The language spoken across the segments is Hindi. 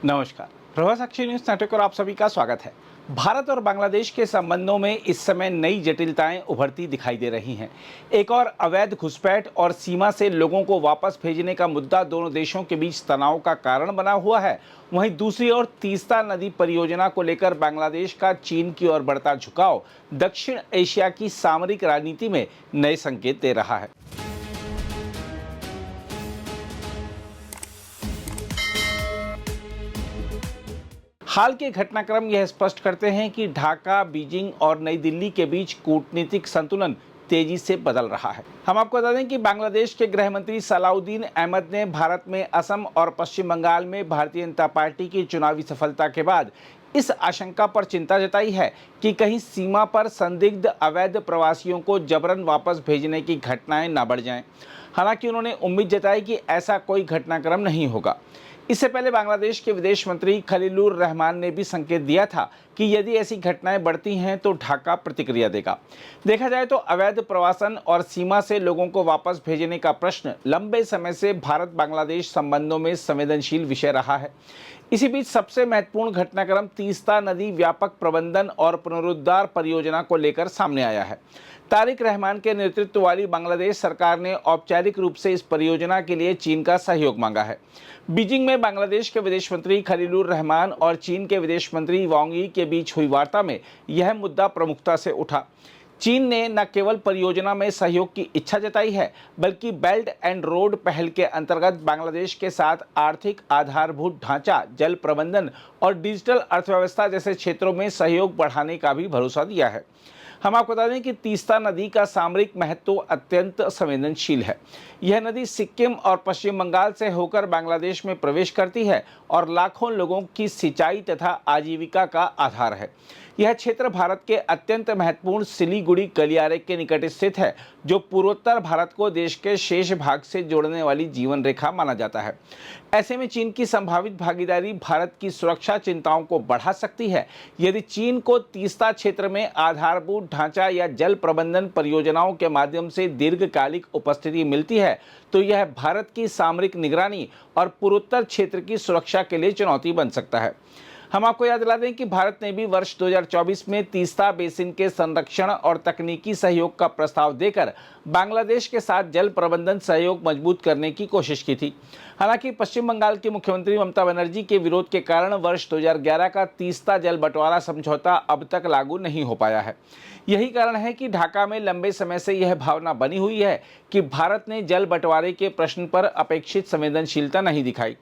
नमस्कार। प्रभा साक्षी न्यूज नेटवर्क और आप सभी का स्वागत है। भारत और बांग्लादेश के संबंधों में इस समय नई जटिलताएं उभरती दिखाई दे रही हैं। एक और अवैध घुसपैठ और सीमा से लोगों को वापस भेजने का मुद्दा दोनों देशों के बीच तनाव का कारण बना हुआ है। वहीं दूसरी ओर तीस्ता नदी परियोजना को लेकर बांग्लादेश का चीन की ओर बढ़ता झुकाव दक्षिण एशिया की सामरिक राजनीति में नए संकेत दे रहा है। हाल के घटनाक्रम यह स्पष्ट करते हैं कि ढाका, बीजिंग और नई दिल्ली के बीच कूटनीतिक संतुलन तेजी से बदल रहा है। हम आपको बता दें कि बांग्लादेश के गृह मंत्री सलाउद्दीन अहमद ने भारत में असम और पश्चिम बंगाल में भारतीय जनता पार्टी की चुनावी सफलता के बाद इस आशंका पर चिंता जताई है कि कहीं सीमा पर संदिग्ध अवैध प्रवासियों को जबरन वापस भेजने की घटनाएं न बढ़ जाएं। हालांकि उन्होंने उम्मीद जताई कि ऐसा कोई घटनाक्रम नहीं होगा। इससे पहले बांग्लादेश के विदेश मंत्री खलीलुर रहमान ने भी संकेत दिया था कि यदि ऐसी घटनाएं बढ़ती हैं तो ढाका प्रतिक्रिया देगा। देखा जाए तो अवैध प्रवासन और सीमा से लोगों को वापस भेजने का प्रश्न लंबे समय से भारत बांग्लादेश संबंधों में संवेदनशील विषय रहा है। इसी बीच सबसे महत्वपूर्ण घटनाक्रम तीस्ता नदी व्यापक प्रबंधन और पुनरुद्धार परियोजना को लेकर सामने आया है। तारिक रहमान के नेतृत्व वाली बांग्लादेश सरकार ने औपचारिक रूप से इस परियोजना के लिए चीन का सहयोग मांगा है। बीजिंग में बांग्लादेश के विदेश मंत्री खलीलुर रहमान और चीन के विदेश मंत्री वांग यी के बीच हुई वार्ता में यह मुद्दा प्रमुखता से उठा। चीन ने न केवल परियोजना में सहयोग की इच्छा जताई है, बल्कि बेल्ट एंड रोड पहल के अंतर्गत बांग्लादेश के साथ आर्थिक आधारभूत ढांचा, जल प्रबंधन और डिजिटल अर्थव्यवस्था जैसे क्षेत्रों में सहयोग बढ़ाने का भी भरोसा दिया है। हम आपको बता दें कि तीस्ता नदी का सामरिक महत्व अत्यंत संवेदनशील है। यह नदी सिक्किम और पश्चिम बंगाल से होकर बांग्लादेश में प्रवेश करती है और लाखों लोगों की सिंचाई तथा आजीविका का आधार है। यह क्षेत्र भारत के अत्यंत महत्वपूर्ण सिलीगुड़ी गलियारे के निकट स्थित है, जो पूर्वोत्तर भारत को देश के शेष भाग से जोड़ने वाली जीवन रेखा माना जाता है। ऐसे में चीन की संभावित भागीदारी भारत की सुरक्षा चिंताओं को बढ़ा सकती है। यदि चीन को तीस्ता क्षेत्र में आधारभूत ढांचा या जल प्रबंधन परियोजनाओं के माध्यम से दीर्घकालिक उपस्थिति मिलती है, तो यह भारत की सामरिक निगरानी और पूर्वोत्तर क्षेत्र की सुरक्षा के लिए चुनौती बन सकता है। हम आपको याद दिला दें कि भारत ने भी वर्ष 2024 में तीस्ता बेसिन के संरक्षण और तकनीकी सहयोग का प्रस्ताव देकर बांग्लादेश के साथ जल प्रबंधन सहयोग मजबूत करने की कोशिश की थी। हालांकि पश्चिम बंगाल की मुख्यमंत्री ममता बनर्जी के विरोध के कारण वर्ष 2011 का तीस्ता जल बंटवारा समझौता अब तक लागू नहीं हो पाया है। यही कारण है कि ढाका में लंबे समय से यह भावना बनी हुई है कि भारत ने जल बंटवारे के प्रश्न पर अपेक्षित संवेदनशीलता नहीं दिखाई।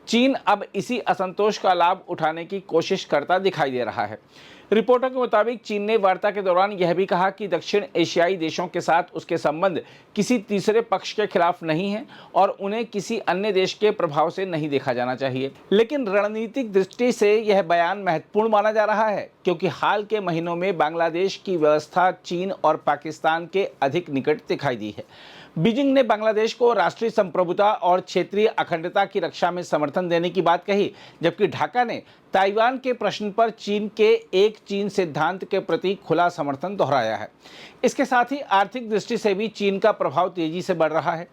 चीन अब इसी असंतोष का लाभ उठाने की कोशिश करता दिखाई दे रहा है। रिपोर्टों के मुताबिक चीन ने वार्ता के दौरान यह भी कहा कि दक्षिण एशियाई देशों के साथ उसके संबंध किसी तीसरे पक्ष के खिलाफ नहीं हैं और उन्हें किसी अन्य देश के प्रभाव से नहीं देखा जाना चाहिए। लेकिन रणनीतिक दृष्टि से यह बयान महत्वपूर्ण माना जा रहा है, क्योंकि हाल के महीनों में बांग्लादेश की व्यवस्था चीन और पाकिस्तान के अधिक निकट दिखाई दी है। बीजिंग ने बांग्लादेश को राष्ट्रीय संप्रभुता और क्षेत्रीय अखंडता की रक्षा में समर्थन देने की बात कही, जबकि ढाका ने ताइवान के प्रश्न पर चीन के एक चीन सिद्धांत के प्रति खुला समर्थन दोहराया है। इसके साथ ही आर्थिक दृष्टि से भी चीन का प्रभाव तेजी से बढ़ रहा है।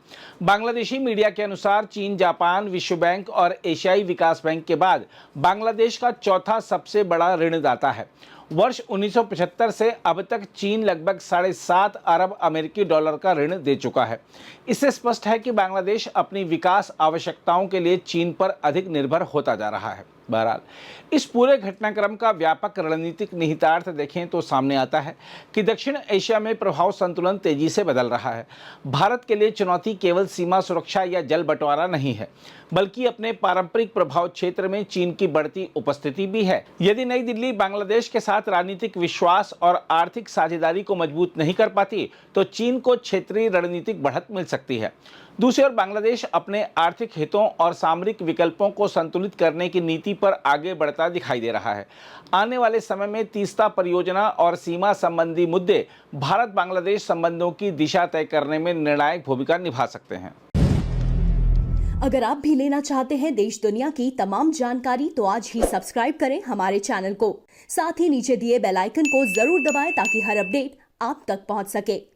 बांग्लादेशी मीडिया के अनुसार चीन जापान, विश्व बैंक और एशियाई विकास बैंक के बाद बांग्लादेश का चौथा सबसे बड़ा ऋणदाता है। वर्ष 1975 से अब तक चीन लगभग 7.5 अरब अमेरिकी डॉलर का ऋण दे चुका है। इससे स्पष्ट है कि बांग्लादेश अपनी विकास आवश्यकताओं के लिए चीन पर अधिक निर्भर होता जा रहा है। बहरहाल, इस पूरे घटनाक्रम का व्यापक रणनीतिक निहितार्थ देखें तो सामने आता है कि दक्षिण एशिया में प्रभाव संतुलन तेजी से बदल रहा है। भारत के लिए चुनौती केवल सीमा सुरक्षा या जल बंटवारा नहीं है, बल्कि अपने पारंपरिक प्रभाव क्षेत्र में चीन की बढ़ती उपस्थिति भी है। यदि नई दिल्ली बांग्लादेश के साथ राजनीतिक विश्वास और आर्थिक साझेदारी को मजबूत नहीं कर पाती, तो चीन को क्षेत्रीय रणनीतिक बढ़त मिल सकती है। दूसरी ओर बांग्लादेश अपने आर्थिक हितों और सामरिक विकल्पों को संतुलित करने की नीति पर आगे बढ़ता दिखाई दे रहा है। आने वाले समय में तीस्ता परियोजना और सीमा संबंधी मुद्दे भारत बांग्लादेश संबंधों की दिशा तय करने में निर्णायक भूमिका निभा सकते हैं। अगर आप भी लेना चाहते हैं देश दुनिया की तमाम जानकारी, तो आज ही सब्सक्राइब करें हमारे चैनल को। साथ ही नीचे दिए बेल आइकन को जरूर दबाएं ताकि हर अपडेट आप तक पहुंच सके।